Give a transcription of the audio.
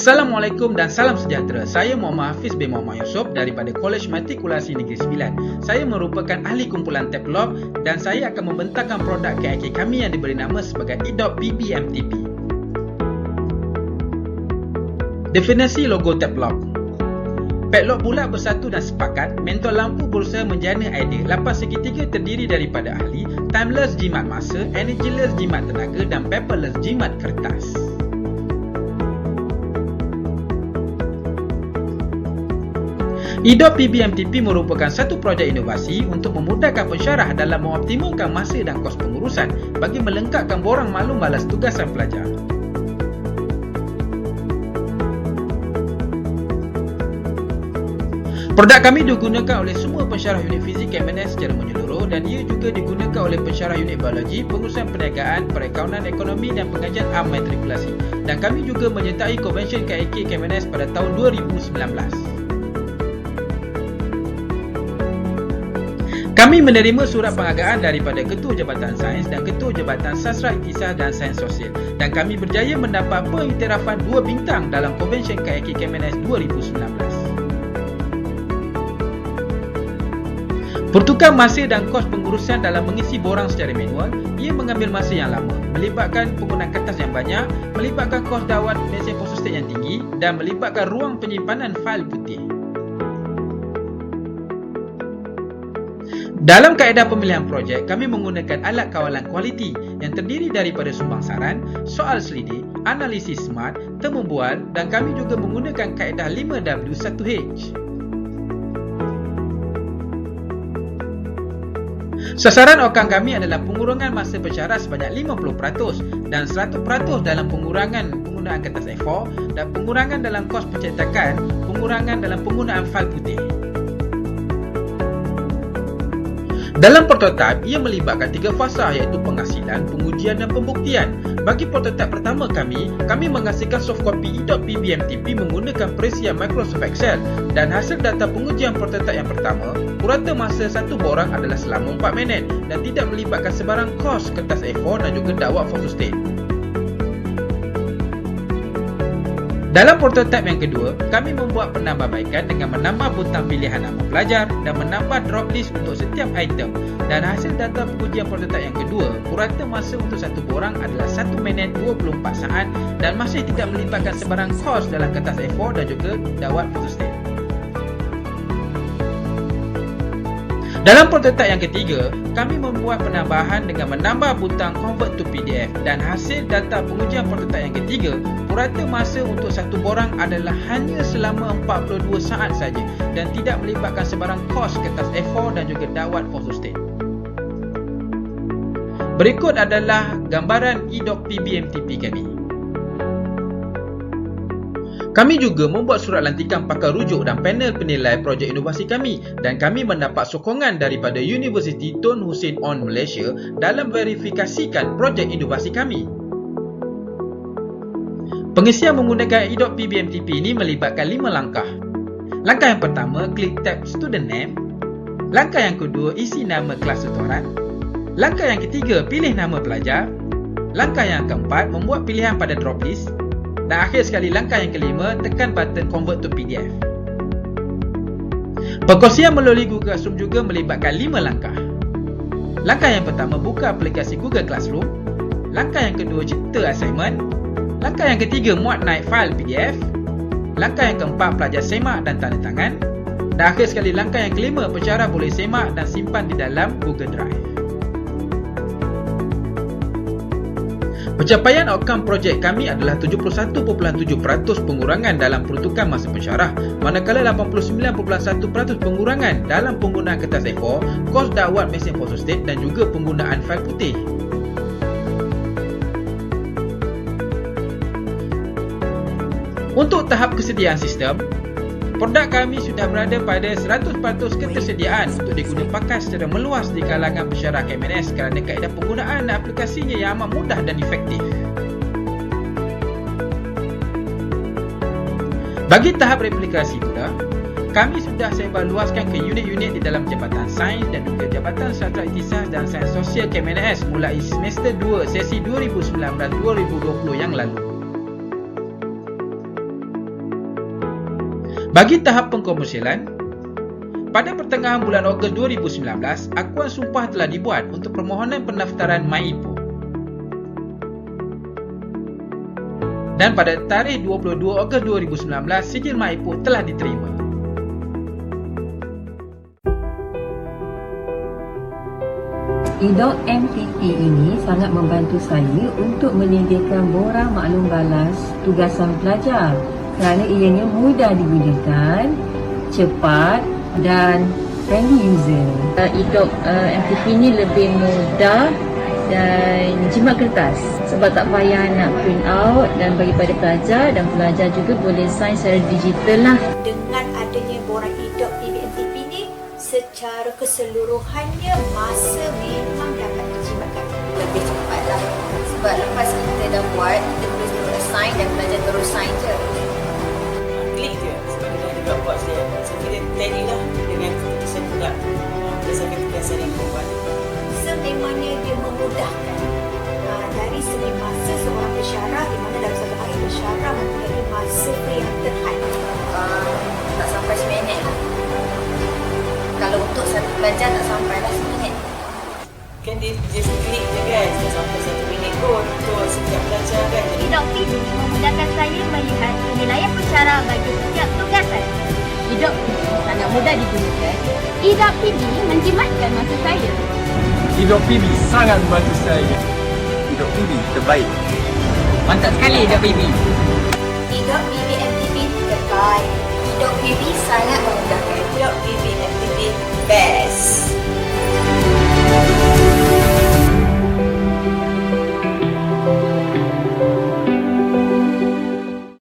Assalamualaikum dan salam sejahtera. Saya Muhammad Hafiz bin Muhammad Yusof daripada Kolej Matrikulasi Negeri Sembilan. Saya merupakan ahli kumpulan Tablock dan saya akan membentangkan produk KIK kami yang diberi nama sebagai EDOP PBMTP. Definisi logo Tablock. Padlock bulat bersatu dan sepakat, mentol lampu berusaha menjana idea. Lapan segitiga terdiri daripada ahli, timeless jimat masa, energyless jimat tenaga dan paperless jimat kertas. EDOP PBMTP merupakan satu projek inovasi untuk memudahkan pensyarah dalam mengoptimalkan masa dan kos pengurusan bagi melengkapkan borang maklum balas tugasan pelajar. Produk kami digunakan oleh semua pensyarah unit fizik KMNS secara menyeluruh dan ia juga digunakan oleh pensyarah unit biologi, pengurusan perniagaan, perakaunan ekonomi dan pengajian am matrikulasi. Dan kami juga menyertai Konvensyen KIK KMNS pada tahun 2019. Kami menerima surat penghargaan daripada Ketua Jabatan Sains dan Ketua Jabatan Sastra Iktisad dan Sains Sosial dan kami berjaya mendapat pengiktirafan 2 bintang dalam Konvensyen KIK KMNS 2019. Pertukaran masa dan kos pengurusan dalam mengisi borang secara manual, ia mengambil masa yang lama, melibatkan penggunaan kertas yang banyak, melibatkan kos dawat mesin fotostat yang tinggi dan melibatkan ruang penyimpanan fail putih. Dalam kaedah pemilihan projek, kami menggunakan alat kawalan kualiti yang terdiri daripada sumbang saran, soal selidik, analisis smart, temu bual dan kami juga menggunakan kaedah 5W1H. Sasaran outcome kami adalah pengurangan masa pensyarah sebanyak 50% dan 100% dalam pengurangan penggunaan kertas A4 dan pengurangan dalam kos pencetakan, pengurangan dalam penggunaan fail putih. Dalam prototip, ia melibatkan 3 fasa iaitu penghasilan, pengujian dan pembuktian. Bagi prototip pertama kami menghasilkan soft copy EDOP PBMTP menggunakan perisian Microsoft Excel dan hasil data pengujian prototip yang pertama, purata masa satu borang adalah selama 4 minit dan tidak melibatkan sebarang kos kertas A4 dan juga dawat fotostat. Dalam prototip yang kedua, kami membuat penambahbaikan dengan menambah butang pilihan nama pelajar dan menambah drop list untuk setiap item. Dan hasil data pengujian prototip yang kedua, purata masa untuk satu borang adalah 1 minit 24 saat dan masih tidak melibatkan sebarang kos dalam kertas A4 dan juga dawat fotostat. Dalam prototip yang ketiga, kami membuat penambahan dengan menambah butang convert to PDF dan hasil data pengujian prototip yang ketiga, purata masa untuk satu borang adalah hanya selama 42 saat saja dan tidak melibatkan sebarang kos kertas A4 dan juga dawat fotostat. Berikut adalah gambaran EDOP PBMTP kami. Kami juga membuat surat lantikan pakar rujuk dan panel penilai projek inovasi kami dan kami mendapat sokongan daripada Universiti Tun Hussein On Malaysia dalam verifikasikan projek inovasi kami. Pengisian menggunakan EDOP PBMTP ini melibatkan 5 langkah. Langkah yang pertama, klik tab Student Name. Langkah yang kedua, isi nama kelas setoran. Langkah yang ketiga, pilih nama pelajar. Langkah yang keempat, membuat pilihan pada drop list. Dan akhir sekali langkah yang kelima, tekan button Convert to PDF. Perkongsian melalui Google Classroom juga melibatkan 5 langkah. Langkah yang pertama, buka aplikasi Google Classroom. Langkah yang kedua, cipta assignment. Langkah yang ketiga, muat naik fail PDF. Langkah yang keempat, pelajar semak dan tanda tangan. Dan akhir sekali langkah yang kelima, pensyarah boleh semak dan simpan di dalam Google Drive. Pencapaian outcome projek kami adalah 71.7% pengurangan dalam peruntukan masa pensyarah, manakala 89.1% pengurangan dalam penggunaan kertas A4, kos dakwat mesin fotostat dan juga penggunaan fail putih. Untuk tahap kesediaan sistem, produk kami sudah berada pada 100% ketersediaan untuk diguna pakai secara meluas di kalangan pensyarah KMNS kerana kaedah penggunaan dan aplikasinya yang amat mudah dan efektif. Bagi tahap replikasi pula, kami sudah sebarluaskan ke unit-unit di dalam Jabatan Sains dan juga Jabatan Sastra Iktisad dan Sains Sosial KMNS mulai semester 2 sesi 2019-2020 yang lalu. Bagi tahap pengkomersialan, pada pertengahan bulan Ogos 2019, akuan sumpah telah dibuat untuk permohonan pendaftaran MyIPO. Dan pada tarikh 22 Ogos 2019, sijil MyIPO telah diterima. e-Doc MTP ini sangat membantu saya untuk menyediakan borang maklum balas tugasan pelajar kerana ianya mudah digunakan, cepat dan friendly user. e-Doc MTP ini lebih mudah dan jimat kertas sebab tak payah nak print out dan bagi pada pelajar, dan pelajar juga boleh sign secara digital lah. Dengan adanya borang e-Doc PBMTP ni, secara keseluruhannya masa memang dapat dijimatkan lebih cepat lah. Sebab lepas kita dah buat, kita boleh terus sign dan pelajar terus sign je. Klik je sebab kita ada kat box dia. So kita tally lah dengan keputusan pula berdasarkan kebiasaan yang kita buat. Sememangnya dia memudahkan dari segi masa seorang pensyarah, di mana dalam satu hari pensyarah mempunyai masa yang terhad. Tak sampai seminit lah. Kalau untuk satu pelajar tak sampai lah seminit. Kan dia just klik je kan, tak sampai 1 minit pun untuk setiap pelajar kan. Jadi e-Doc PB memudahkan saya melihat penilaian pensyarah bagi setiap tugasan. e-Doc sangat mudah digunakan. e-Doc PB menjimatkan masa saya. e-Doc PB sangat membantu saya. e-Doc PB terbaik. Mantap sekali e-Doc PB. e-Doc PBMTP terbaik. e-Doc PB sangat memudahkan. e-Doc PBMTP best.